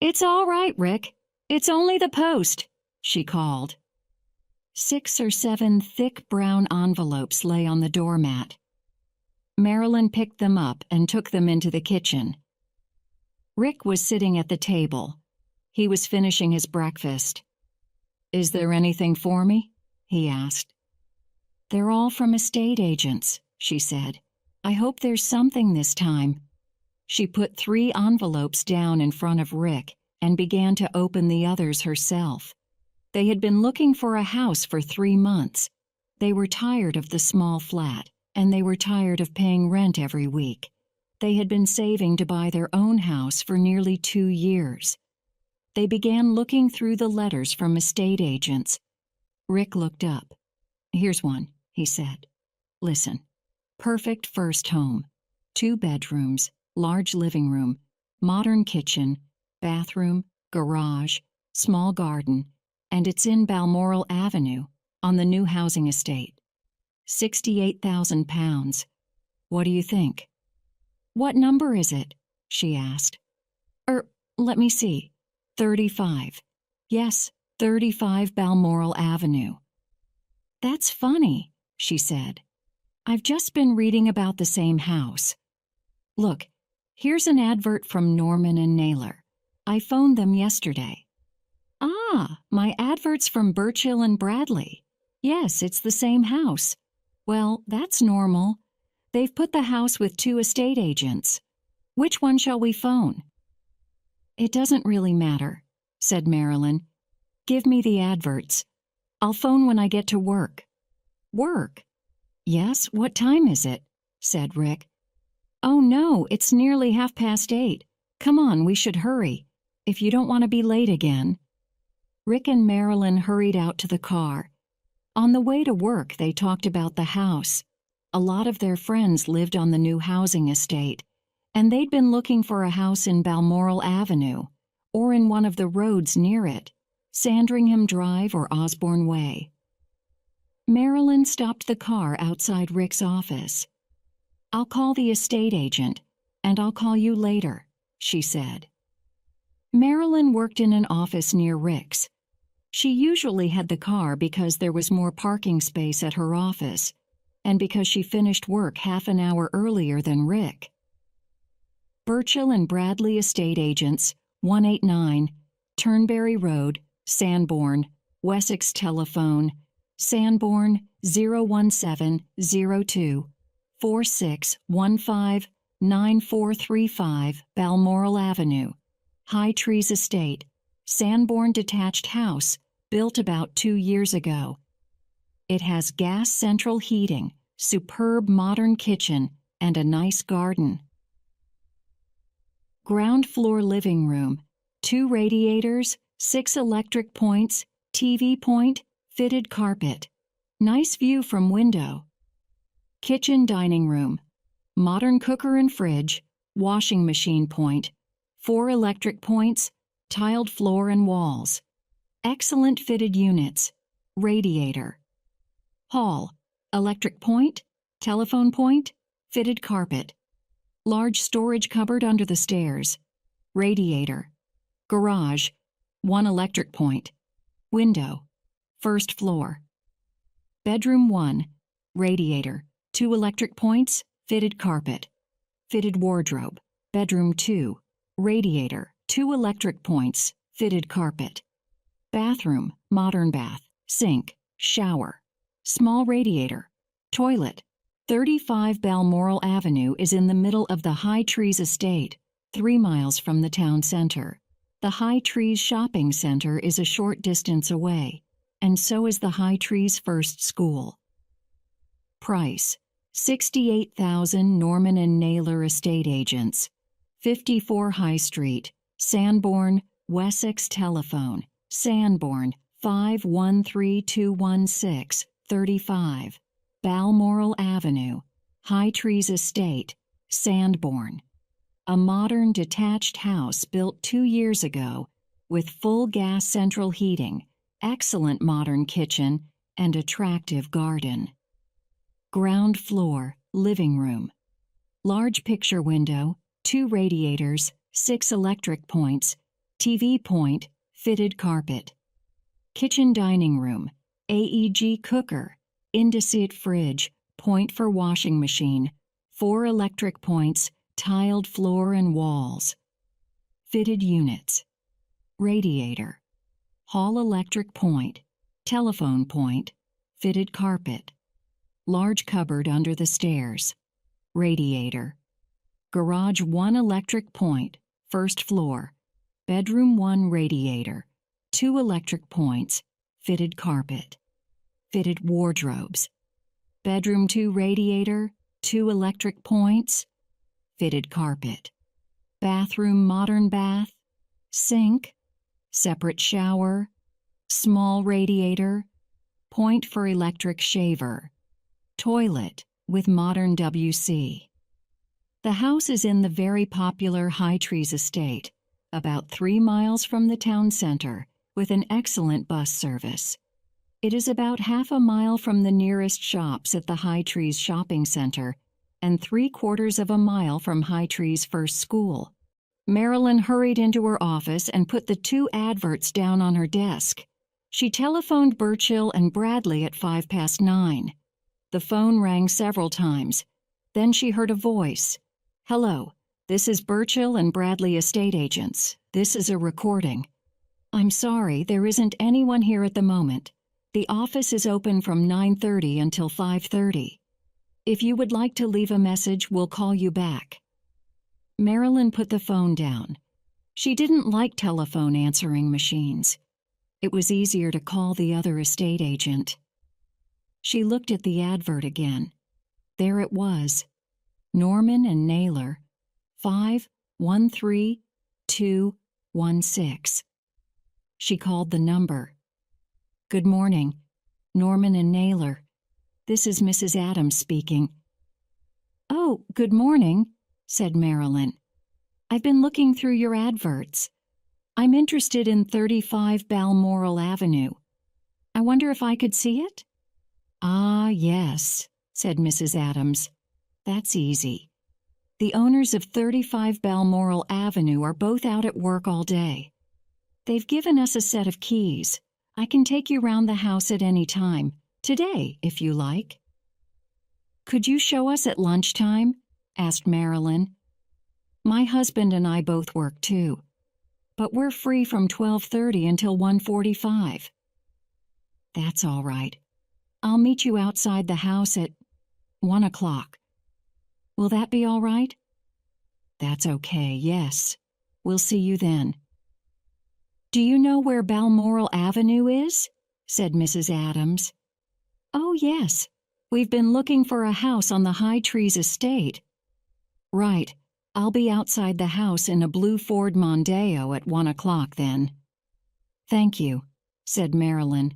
"It's all right, Rick. It's only the post," she called. 6 or 7 thick brown envelopes lay on the doormat. Marilyn picked them up and took them into the kitchen. Rick was sitting at the table. He was finishing his breakfast. "Is there anything for me?" he asked. "They're all from estate agents," she said. "I hope there's something this time." She put 3 envelopes down in front of Rick and began to open the others herself. They had been looking for a house for 3 months. They were tired of the small flat, and they were tired of paying rent every week. They had been saving to buy their own house for nearly 2 years. They began looking through the letters from estate agents. Rick looked up. "Here's one," he said. "Listen. Perfect first home. 2 bedrooms, large living room, modern kitchen, bathroom, garage, small garden, and it's in Balmoral Avenue on the new housing estate. £68,000. What do you think?" "What number is it?" she asked. Let me see. 35. Yes, 35 Balmoral Avenue." "That's funny," she said. "I've just been reading about the same house. Look, here's an advert from Norman and Naylor. I phoned them yesterday." "Ah, my advert's from Burchill and Bradley. Yes, it's the same house. Well, that's normal. They've put the house with 2 estate agents. Which one shall we phone?" "It doesn't really matter," said Marilyn. "Give me the adverts. I'll phone when I get to work." "Work?" "Yes, what time is it?" said Rick. "Oh no, it's nearly 8:30. Come on, we should hurry, if you don't want to be late again." Rick and Marilyn hurried out to the car. On the way to work, they talked about the house. A lot of their friends lived on the new housing estate, and they'd been looking for a house in Balmoral Avenue, or in one of the roads near it, Sandringham Drive or Osborne Way. Marilyn stopped the car outside Rick's office. "I'll call the estate agent, and I'll call you later," she said. Marilyn worked in an office near Rick's. She usually had the car because there was more parking space at her office, and because she finished work half an hour earlier than Rick. Burchill and Bradley Estate Agents, 189, Turnberry Road, Sanborn, Wessex Telephone, Sanborn 01702 4615 9435 Balmoral Avenue, High Trees Estate, Sanborn detached house, built about 2 years ago. It has gas central heating, superb modern kitchen, and a nice garden. Ground floor living room, 2 radiators, 6 electric points, TV point, fitted carpet. Nice view from window. Kitchen dining room, modern cooker and fridge, washing machine point, 4 electric points, tiled floor and walls. Excellent fitted units. Radiator. Hall, electric point, telephone point, fitted carpet. Large storage cupboard under the stairs. Radiator. Garage, 1 electric point. Window. First floor. Bedroom 1, radiator, 2 electric points, fitted carpet. Fitted wardrobe. Bedroom 2, radiator, 2 electric points, fitted carpet. Bathroom, modern bath, sink, shower. Small radiator. Toilet. 35 Balmoral Avenue is in the middle of the High Trees Estate, 3 miles from the town center. The High Trees Shopping Center is a short distance away, and so is the High Trees First School. Price: $68,000 Norman and Naylor Estate Agents, 54 High Street, Sanborn, Wessex Telephone, Sanborn 513216 35, Balmoral Avenue, High Trees Estate, Sanborn. A modern detached house built 2 years ago with full gas central heating, excellent modern kitchen, and attractive garden. Ground floor, living room. Large picture window, 2 radiators, 6 electric points, TV point, fitted carpet. Kitchen dining room, AEG cooker, Indesit fridge, point for washing machine, 4 electric points, tiled floor and walls. Fitted units. Radiator. Hall electric point, telephone point, fitted carpet. Large cupboard under the stairs. Radiator. Garage 1 electric point, first floor. Bedroom 1 radiator, 2 electric points, fitted carpet. Fitted wardrobes. Bedroom 2 radiator, 2 electric points, fitted carpet. Bathroom modern bath, sink, separate shower, small radiator, point for electric shaver. Toilet with modern WC. The house is in the very popular High Trees Estate, about 3 miles from the town center, with an excellent bus service. It is about half a mile from the nearest shops at the High Trees Shopping Center and 3/4 of a mile from High Trees First School. Marilyn hurried into her office and put the 2 adverts down on her desk. She telephoned Burchill and Bradley at 9:05. The phone rang several times. Then she heard a voice. "Hello, this is Burchill and Bradley estate agents. This is a recording. I'm sorry, there isn't anyone here at the moment. The office is open from 9:30 until 5:30. If you would like to leave a message, we'll call you back." Marilyn put the phone down. She didn't like telephone answering machines. It was easier to call the other estate agent. She looked at the advert again. There it was. Norman and Naylor, 513216. She called the number. "Good morning, Norman and Naylor. This is Mrs. Adams speaking." "Oh, good morning," said Marilyn. "I've been looking through your adverts. I'm interested in 35 Balmoral Avenue. I wonder if I could see it?" "Ah, yes," said Mrs. Adams. "That's easy. The owners of 35 Balmoral Avenue are both out at work all day. They've given us a set of keys. I can take you round the house at any time, today, if you like." "Could you show us at lunchtime?" asked Marilyn. "My husband and I both work too, but we're free from 12:30 until 1:45. "That's all right. I'll meet you outside the house at 1 o'clock. Will that be all right?" "That's okay, yes. We'll see you then." "Do you know where Balmoral Avenue is?" said Mrs. Adams. "Oh, yes. We've been looking for a house on the High Trees estate." "Right. I'll be outside the house in a blue Ford Mondeo at 1 o'clock then." "Thank you," said Marilyn.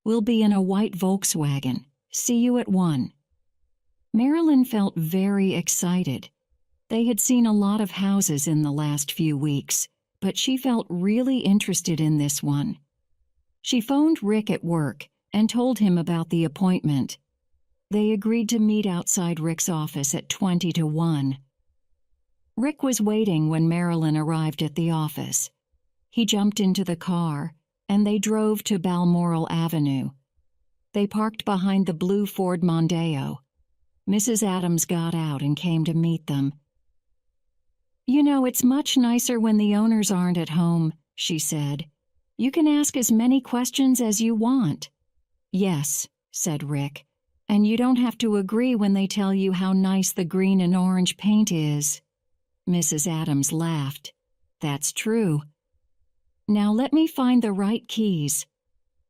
"We'll be in a white Volkswagen. See you at 1. Marilyn felt very excited. They had seen a lot of houses in the last few weeks, but she felt really interested in this one. She phoned Rick at work and told him about the appointment. They agreed to meet outside Rick's office at 20 to 1. Rick was waiting when Marilyn arrived at the office. He jumped into the car, and they drove to Balmoral Avenue. They parked behind the blue Ford Mondeo. Mrs. Adams got out and came to meet them. "You know, it's much nicer when the owners aren't at home," she said. "You can ask as many questions as you want." "Yes," said Rick, "and you don't have to agree when they tell you how nice the green and orange paint is." Mrs. Adams laughed. "That's true. Now let me find the right keys.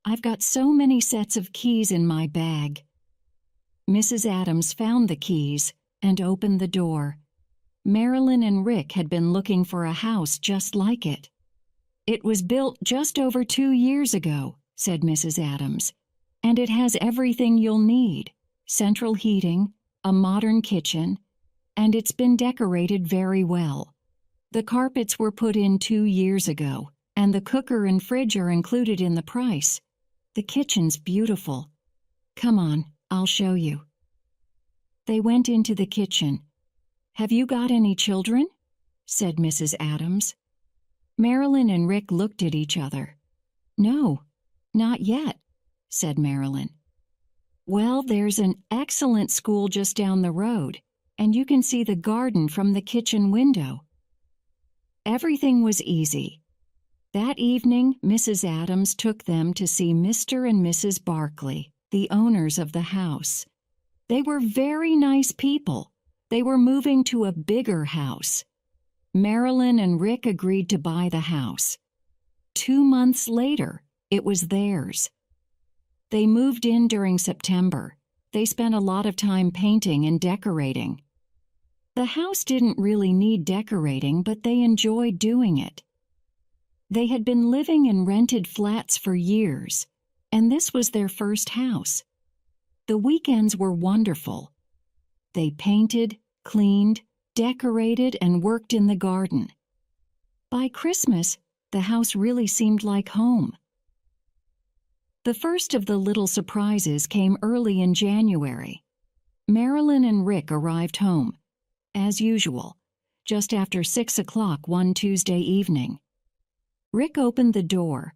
I've got so many sets of keys in my bag." Mrs. Adams found the keys and opened the door. Marilyn and Rick had been looking for a house just like it. "It was built just over 2 years ago," said Mrs. Adams, "and it has everything you'll need: central heating, a modern kitchen, and it's been decorated very well. The carpets were put in 2 years ago, and the cooker and fridge are included in the price. The kitchen's beautiful. Come on, I'll show you." They went into the kitchen. "Have you got any children?" said Mrs. Adams. Marilyn and Rick looked at each other. "No, not yet," said Marilyn. "Well, there's an excellent school just down the road, and you can see the garden from the kitchen window." Everything was easy. That evening, Mrs. Adams took them to see Mr. and Mrs. Barkley, the owners of the house. They were very nice people. They were moving to a bigger house. Marilyn and Rick agreed to buy the house. 2 months later, it was theirs. They moved in during September. They spent a lot of time painting and decorating. The house didn't really need decorating, but they enjoyed doing it. They had been living in rented flats for years, and this was their first house. The weekends were wonderful. They painted, cleaned, decorated, and worked in the garden. By Christmas, the house really seemed like home. The first of the little surprises came early in January. Marilyn and Rick arrived home, as usual, just after 6 o'clock one Tuesday evening. Rick opened the door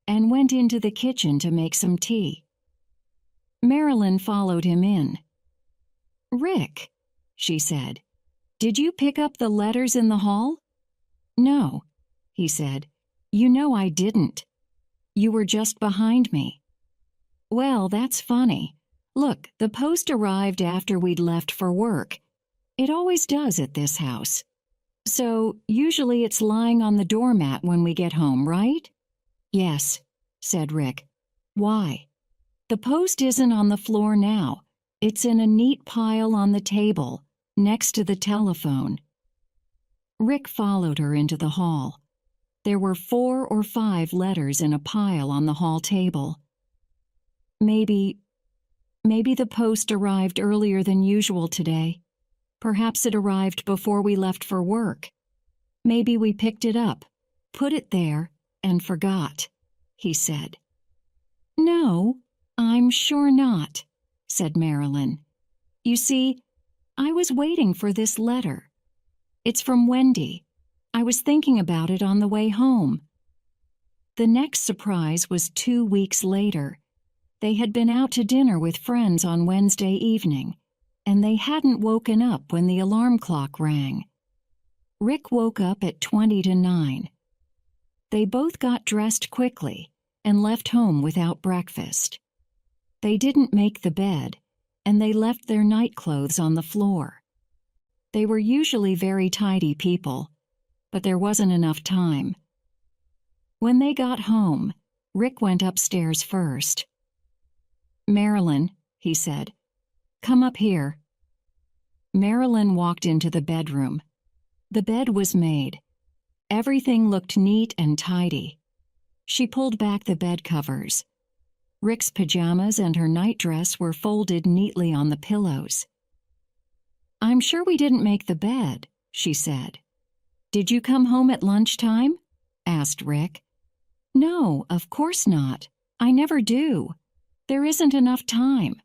and went into the kitchen to make some tea. Marilyn followed him in. "Rick," she said, "did you pick up the letters in the hall?" "No," he said. "You know I didn't. You were just behind me." "Well, that's funny. Look, the post arrived after we'd left for work. It always does at this house. So, usually it's lying on the doormat when we get home, right?" "Yes," said Rick. "Why?" "The post isn't on the floor now. It's in a neat pile on the table, next to the telephone." Rick followed her into the hall. There were 4 or 5 letters in a pile on the hall table. Maybe the post arrived earlier than usual today. Perhaps it arrived before we left for work. Maybe we picked it up, put it there, and forgot," he said. "No, I'm sure not," said Marilyn. "You see, I was waiting for this letter. It's from Wendy. I was thinking about it on the way home." The next surprise was 2 weeks later. They had been out to dinner with friends on Wednesday evening, and they hadn't woken up when the alarm clock rang. Rick woke up at 20 to 9. They both got dressed quickly and left home without breakfast. They didn't make the bed, and they left their nightclothes on the floor. They were usually very tidy people, but there wasn't enough time. When they got home, Rick went upstairs first. "Marilyn," he said, "come up here." Marilyn walked into the bedroom. The bed was made. Everything looked neat and tidy. She pulled back the bed covers. Rick's pajamas and her nightdress were folded neatly on the pillows. "I'm sure we didn't make the bed," she said. "Did you come home at lunchtime?" asked Rick. "No, of course not. I never do. There isn't enough time."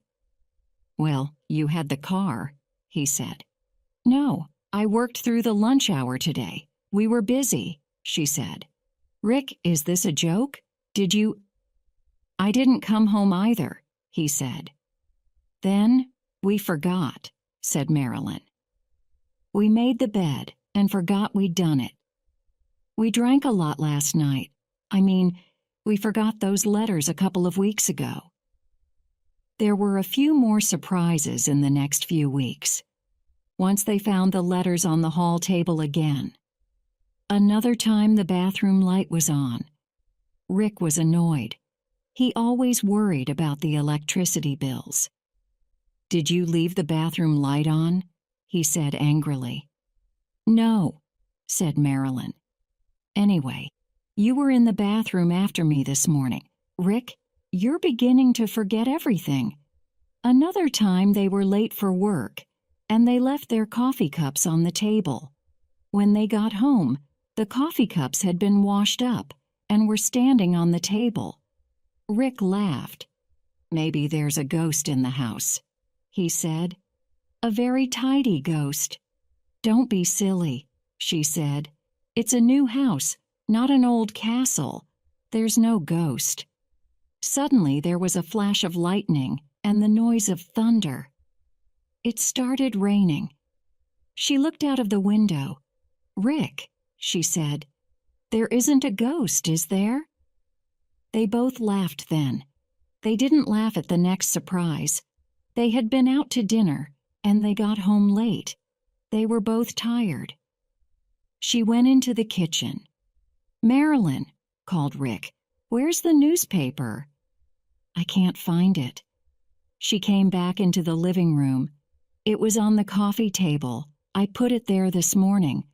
"Well, you had the car," he said. "No, I worked through the lunch hour today. We were busy," she said. "Rick, is this a joke? Did you—" "I didn't come home either," he said. "Then we forgot," said Marilyn. "We made the bed and forgot we'd done it. We drank a lot last night. We forgot those letters a couple of weeks ago." There were a few more surprises in the next few weeks. Once they found the letters on the hall table again. Another time the bathroom light was on. Rick was annoyed. He always worried about the electricity bills. "Did you leave the bathroom light on?" he said angrily. "No," said Marilyn. "Anyway, you were in the bathroom after me this morning. Rick, you're beginning to forget everything." Another time they were late for work, and they left their coffee cups on the table. When they got home, the coffee cups had been washed up and were standing on the table. Rick laughed. "Maybe there's a ghost in the house," he said. "A very tidy ghost." "Don't be silly," she said. "It's a new house. Not an old castle. There's no ghost. Suddenly there was a flash of lightning and the noise of thunder. It started raining. She looked out of the window. "Rick," she said, "there isn't a ghost, is there?" They both laughed then. They didn't laugh at the next surprise. They had been out to dinner, and they got home late. They were both tired. She went into the kitchen. "Marilyn," called Rick, "where's the newspaper?" "I can't find it." She came back into the living room. "It was on the coffee table. I put it there this morning."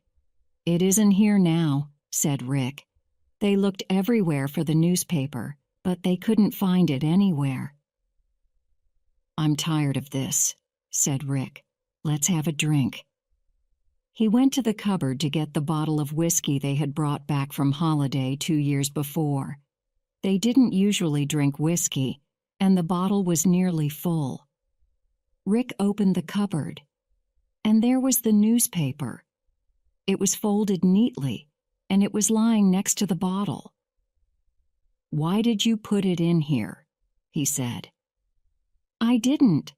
"It isn't here now," said Rick. They looked everywhere for the newspaper, but they couldn't find it anywhere. "I'm tired of this," said Rick. "Let's have a drink." He went to the cupboard to get the bottle of whiskey they had brought back from holiday 2 years before. They didn't usually drink whiskey, and the bottle was nearly full. Rick opened the cupboard, and there was the newspaper. It was folded neatly, and it was lying next to the bottle. "Why did you put it in here?" he said. "I didn't.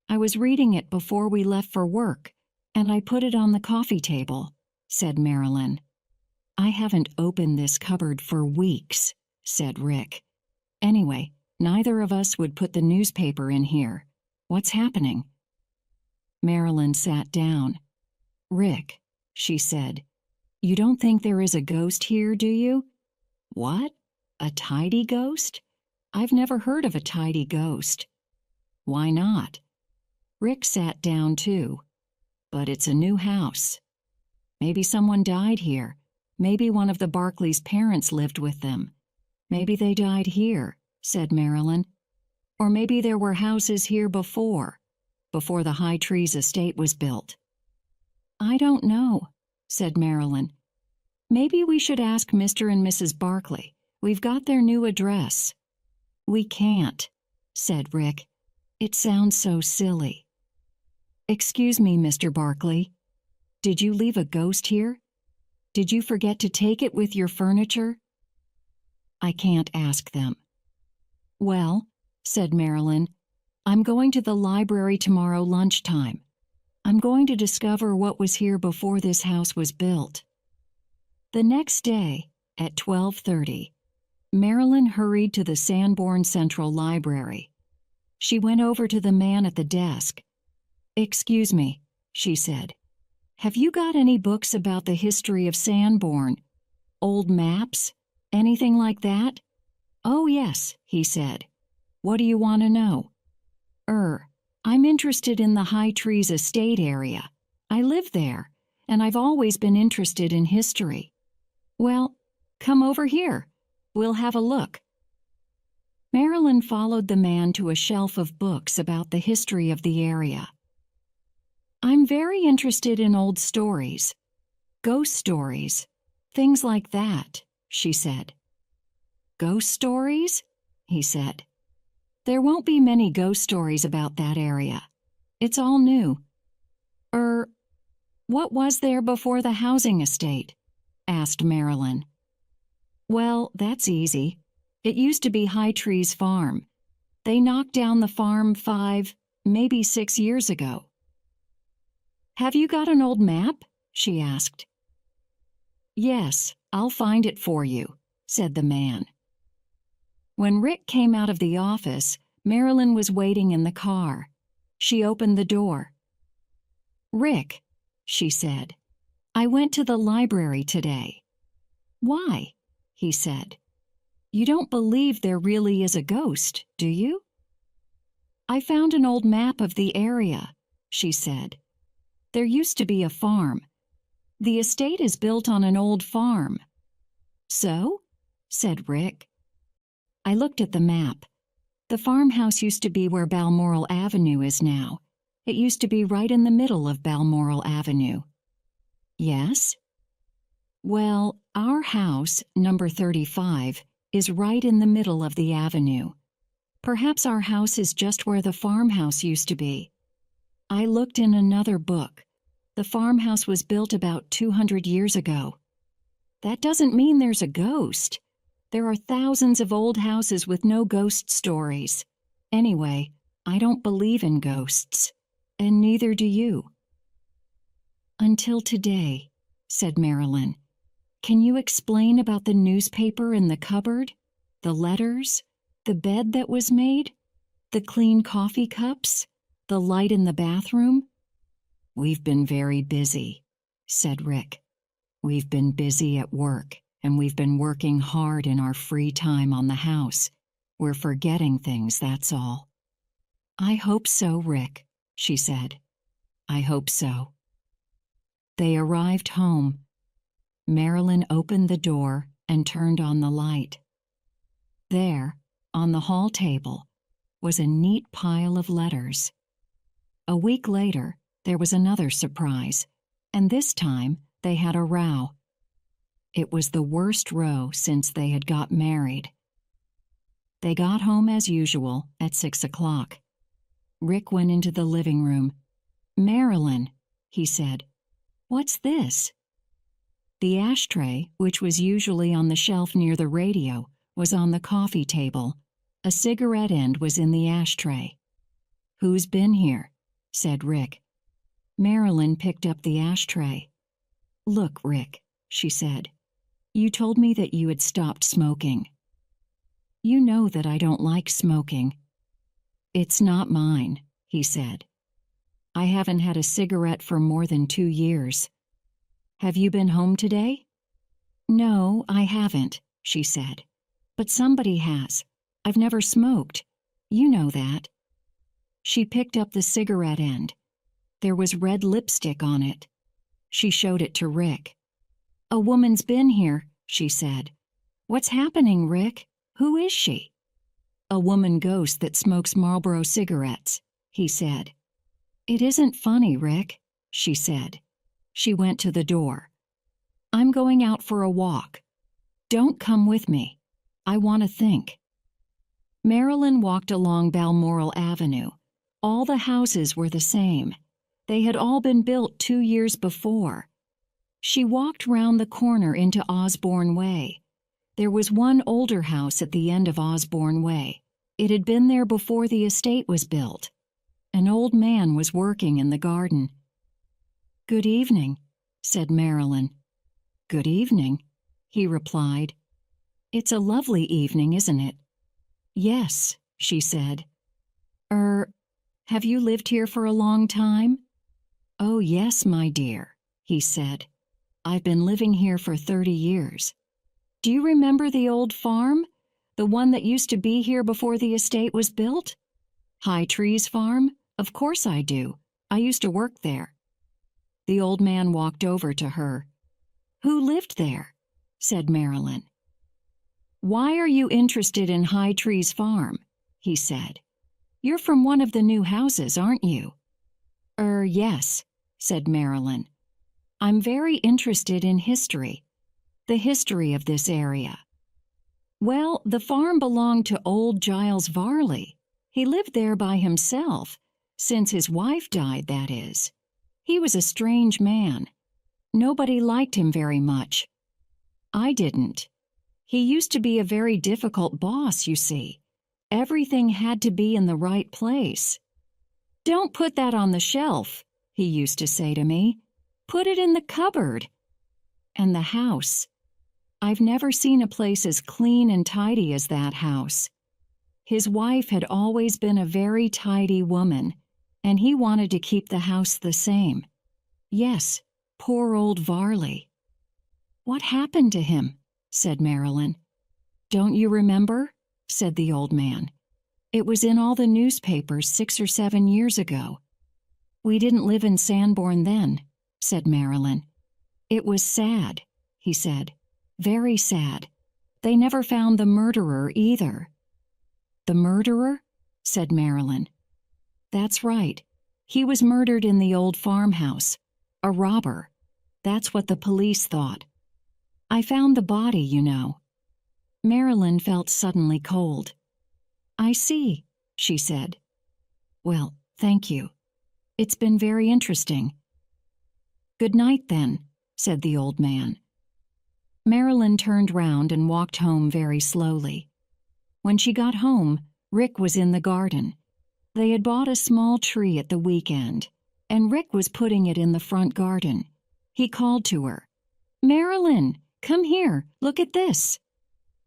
I was reading it before we left for work, and I put it on the coffee table," said Marilyn. "I haven't opened this cupboard for weeks," said Rick. "Anyway, neither of us would put the newspaper in here. What's happening?" Marilyn sat down. "Rick," she said, "you don't think there is a ghost here, do you?" "What? A tidy ghost? I've never heard of a tidy ghost." "Why not?" Rick sat down too. "But it's a new house. Maybe someone died here. Maybe one of the Barclays' parents lived with them. Maybe they died here," said Marilyn. "Or maybe there were houses here before the High Trees estate was built." "I don't know," said Marilyn. "Maybe we should ask Mr. and Mrs. Barclay. We've got their new address." "We can't," said Rick. "It sounds so silly." "Excuse me, Mr. Barclay. Did you leave a ghost here? Did you forget to take it with your furniture?" "I can't ask them." "Well," said Marilyn, "I'm going to the library tomorrow lunchtime. I'm going to discover what was here before this house was built." The next day, at 12:30, Marilyn hurried to the Sanborn Central Library. She went over to the man at the desk. "Excuse me," she said. "Have you got any books about the history of Sanborn? Old maps? Anything like that?" "Oh, yes," he said. "What do you want to know?" I'm interested in the High Trees estate area. I live there, and I've always been interested in history." "Well, come over here. We'll have a look." Marilyn followed the man to a shelf of books about the history of the area. "I'm very interested in old stories, ghost stories, things like that," she said. "Ghost stories?" he said. "There won't be many ghost stories about that area. It's all new." What was there before the housing estate?" asked Marilyn. "Well, that's easy. It used to be High Trees Farm. They knocked down the farm 5, maybe 6 years ago." "Have you got an old map?" she asked. "Yes, I'll find it for you," said the man. When Rick came out of the office, Marilyn was waiting in the car. She opened the door. "Rick," she said, "I went to the library today." "Why?" he said. "You don't believe there really is a ghost, do you?" "I found an old map of the area," she said. "There used to be a farm. The estate is built on an old farm." "So?" said Rick. I looked at the map. The farmhouse used to be where Balmoral Avenue is now. It used to be right in the middle of Balmoral Avenue. "Yes?" "Well, our house, number 35, is right in the middle of the avenue. Perhaps our house is just where the farmhouse used to be." I looked in another book. The farmhouse was built about 200 years ago. That doesn't mean there's a ghost. There are thousands of old houses with no ghost stories. Anyway, I don't believe in ghosts, and neither do you." "Until today," said Marilyn. "Can you explain about the newspaper in the cupboard, the letters, the bed that was made, the clean coffee cups, the light in the bathroom?" "We've been very busy," said Rick. "We've been busy at work, and we've been working hard in our free time on the house. We're forgetting things, that's all." "I hope so, Rick," she said. "I hope so." They arrived home. Marilyn opened the door and turned on the light. There, on the hall table, was a neat pile of letters. A week later, there was another surprise, and this time they had a row. It was the worst row since they had got married. They got home as usual at 6 o'clock. Rick went into the living room. "Marilyn," he said, "what's this?" The ashtray, which was usually on the shelf near the radio, was on the coffee table. A cigarette end was in the ashtray. "Who's been here?" said Rick. Marilyn picked up the ashtray. "Look, Rick," she said, "you told me that you had stopped smoking. You know that I don't like smoking." "It's not mine," he said. "I haven't had a cigarette for more than 2 years. Have you been home today?" "No, I haven't," she said. "But somebody has. I've never smoked. You know that." She picked up the cigarette end. There was red lipstick on it. She showed it to Rick. "A woman's been here," she said. "What's happening, Rick? Who is she?" "A woman ghost that smokes Marlboro cigarettes," he said. "It isn't funny, Rick," she said. She went to the door. "I'm going out for a walk. Don't come with me. I want to think." Marilyn walked along Balmoral Avenue. All the houses were the same. They had all been built 2 years before. She walked round the corner into Osborne Way. There was one older house at the end of Osborne Way. It had been there before the estate was built. An old man was working in the garden. "Good evening," said Marilyn. "Good evening," he replied. "It's a lovely evening, isn't it?" "Yes," she said. Have you lived here for a long time?" "Oh, yes, my dear," he said. "I've been living here for 30 years. Do you remember the old farm? The one that used to be here before the estate was built? High Trees Farm? Of course I do. I used to work there." The old man walked over to her. "Who lived there?" said Marilyn. "Why are you interested in High Trees Farm?" he said. "You're from one of the new houses, aren't you?" Yes," said Marilyn. "I'm very interested in history, the history of this area." "Well, the farm belonged to old Giles Varley. He lived there by himself, since his wife died, that is. He was a strange man. Nobody liked him very much. I didn't. He used to be a very difficult boss, you see. Everything had to be in the right place. 'Don't put that on the shelf,' he used to say to me. 'Put it in the cupboard.' And the house. I've never seen a place as clean and tidy as that house. His wife had always been a very tidy woman, and he wanted to keep the house the same. Yes, poor old Varley." "What happened to him?" said Marilyn. "Don't you remember?" said the old man. "It was in all the newspapers 6 or 7 years ago." "We didn't live in Sanborn then," said Marilyn. "It was sad," he said. "Very sad. They never found the murderer either." "The murderer?" said Marilyn. "That's right. He was murdered in the old farmhouse. A robber. That's what the police thought. I found the body, you know." Marilyn felt suddenly cold. "I see," she said. "Well, thank you. It's been very interesting." "Good night, then," said the old man. Marilyn turned round and walked home very slowly. When she got home, Rick was in the garden. They had bought a small tree at the weekend, and Rick was putting it in the front garden. He called to her, "Marilyn, come here, look at this."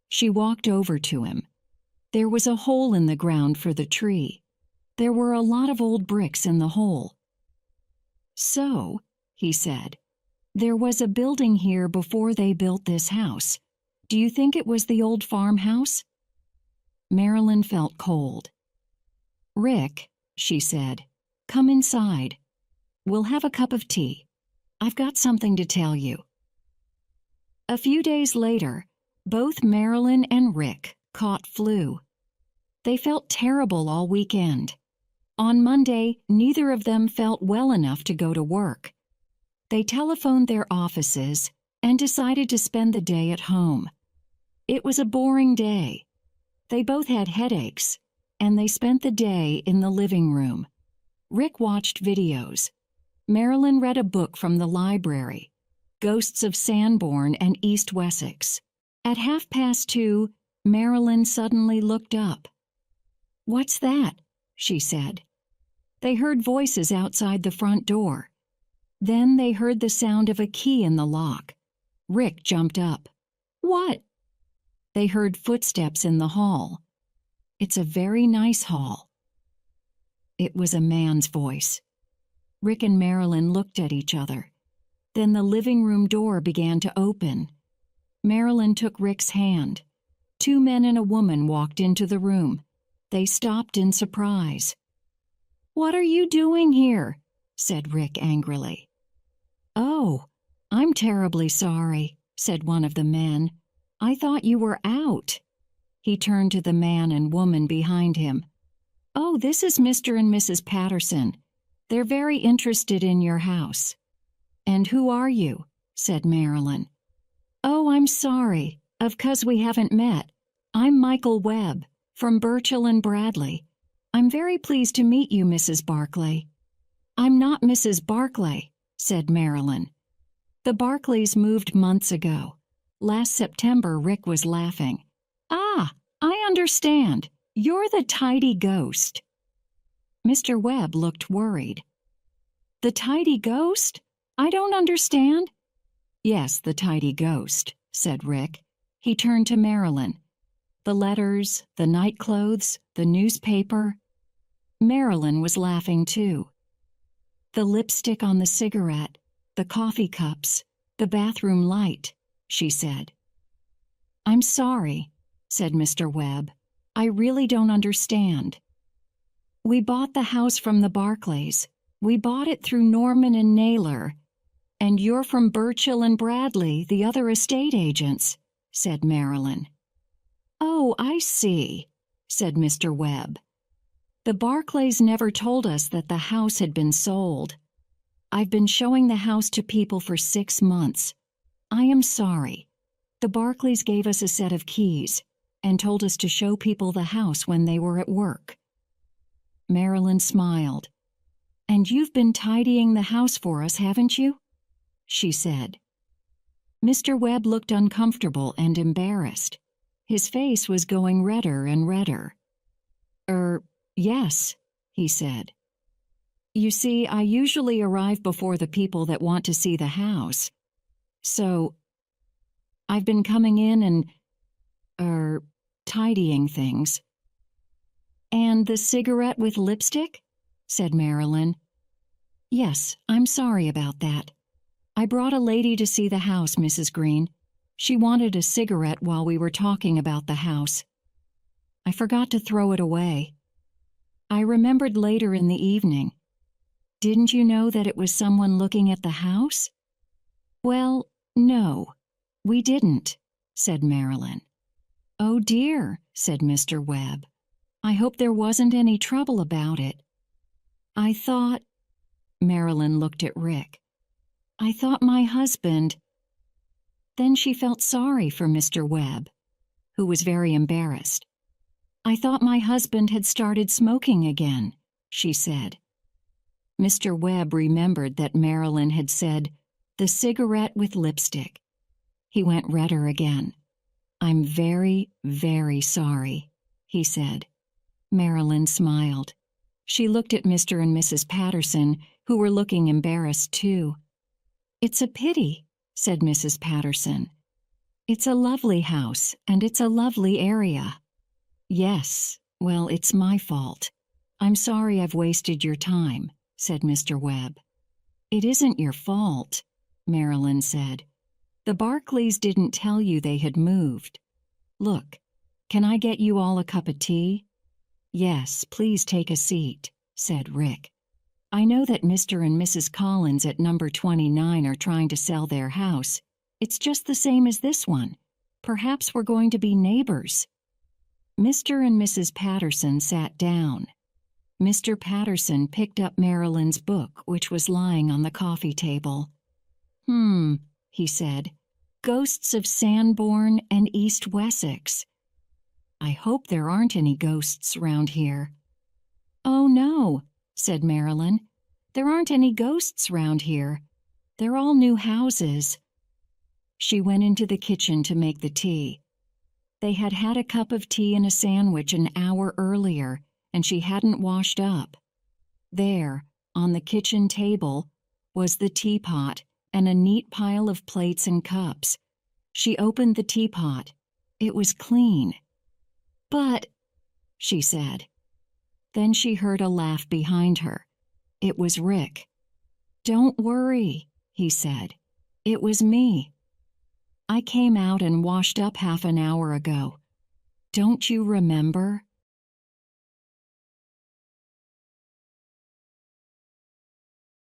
She walked over to him. There was a hole in the ground for the tree. There were a lot of old bricks in the hole. "So," he said, "there was a building here before they built this house. Do you think it was the old farmhouse?" Marilyn felt cold. "Rick," she said, "come inside. We'll have a cup of tea. I've got something to tell you." A few days later, both Marilyn and Rick caught flu. They felt terrible all weekend. On Monday, neither of them felt well enough to go to work. They telephoned their offices and decided to spend the day at home. It was a boring day. They both had headaches, and they spent the day in the living room. Rick watched videos. Marilyn read a book from the library, Ghosts of Sanborn and East Wessex. At 2:30, Marilyn suddenly looked up. "What's that?" she said. They heard voices outside the front door. Then they heard the sound of a key in the lock. Rick jumped up. "What?" They heard footsteps in the hall. "It's a very nice hall." It was a man's voice. Rick and Marilyn looked at each other. Then the living room door began to open. Marilyn took Rick's hand. 2 men and a woman walked into the room. They stopped in surprise. "What are you doing here?" said Rick angrily. "Oh, I'm terribly sorry," said one of the men. "I thought you were out." He turned to the man and woman behind him. "Oh, this is Mr. and Mrs. Patterson. They're very interested in your house." "And who are you?" said Marilyn. "Oh, I'm sorry. Of course we haven't met. I'm Michael Webb, from Burchell and Bradley. I'm very pleased to meet you, Mrs. Barclay." "I'm not Mrs. Barclay," said Marilyn. "The Barclays moved months ago. Last September, Rick was laughing. "Ah, I understand. You're the tidy ghost." Mr. Webb looked worried. "The tidy ghost? I don't understand." "Yes, the tidy ghost," said Rick. He turned to Marilyn. "The letters, the nightclothes, the newspaper." Marilyn was laughing too. "The lipstick on the cigarette, the coffee cups, the bathroom light," she said. "I'm sorry," said Mr. Webb. "I really don't understand. We bought the house from the Barclays. We bought it through Norman and Naylor. And you're from Burchell and Bradley, the other estate agents," said Marilyn. "Oh, I see," said Mr. Webb. "The Barclays never told us that the house had been sold. I've been showing the house to people for 6 months. I am sorry. The Barclays gave us a set of keys and told us to show people the house when they were at work." Marilyn smiled. "And you've been tidying the house for us, haven't you?" she said. Mr. Webb looked uncomfortable and embarrassed. His face was going redder and redder. Yes," he said. "You see, I usually arrive before the people that want to see the house. So, I've been coming in and, tidying things." "And the cigarette with lipstick?" said Marilyn. "Yes, I'm sorry about that. I brought a lady to see the house, Mrs. Green. She wanted a cigarette while we were talking about the house. I forgot to throw it away. I remembered later in the evening. Didn't you know that it was someone looking at the house?" "Well, no, we didn't," said Marilyn. "Oh dear," said Mr. Webb. "I hope there wasn't any trouble about it." "I thought—" Marilyn looked at Rick. "I thought my husband—" Then she felt sorry for Mr. Webb, who was very embarrassed. "I thought my husband had started smoking again," she said. Mr. Webb remembered that Marilyn had said, "the cigarette with lipstick." He went redder again. "I'm very, very sorry," he said. Marilyn smiled. She looked at Mr. and Mrs. Patterson, who were looking embarrassed too. "It's a pity," said Mrs. Patterson. "It's a lovely house, and it's a lovely area." "Yes, well, it's my fault. I'm sorry I've wasted your time," said Mr. Webb. "It isn't your fault," Marilyn said. "The Barclays didn't tell you they had moved. Look, can I get you all a cup of tea?" "Yes, please take a seat," said Rick. "I know that Mr. and Mrs. Collins at number 29 are trying to sell their house. It's just the same as this one. Perhaps we're going to be neighbors." Mr. and Mrs. Patterson sat down. Mr. Patterson picked up Marilyn's book, which was lying on the coffee table. He said. "Ghosts of Sanborn and East Wessex. I hope there aren't any ghosts round here." "Oh, no," said Marilyn. "There aren't any ghosts round here. They're all new houses." She went into the kitchen to make the tea. They had had a cup of tea and a sandwich an hour earlier, and she hadn't washed up. There, on the kitchen table, was the teapot and a neat pile of plates and cups. She opened the teapot. It was clean. "But," she said. Then she heard a laugh behind her. It was Rick. "Don't worry," he said. "It was me. I came out and washed up half an hour ago. Don't you remember?"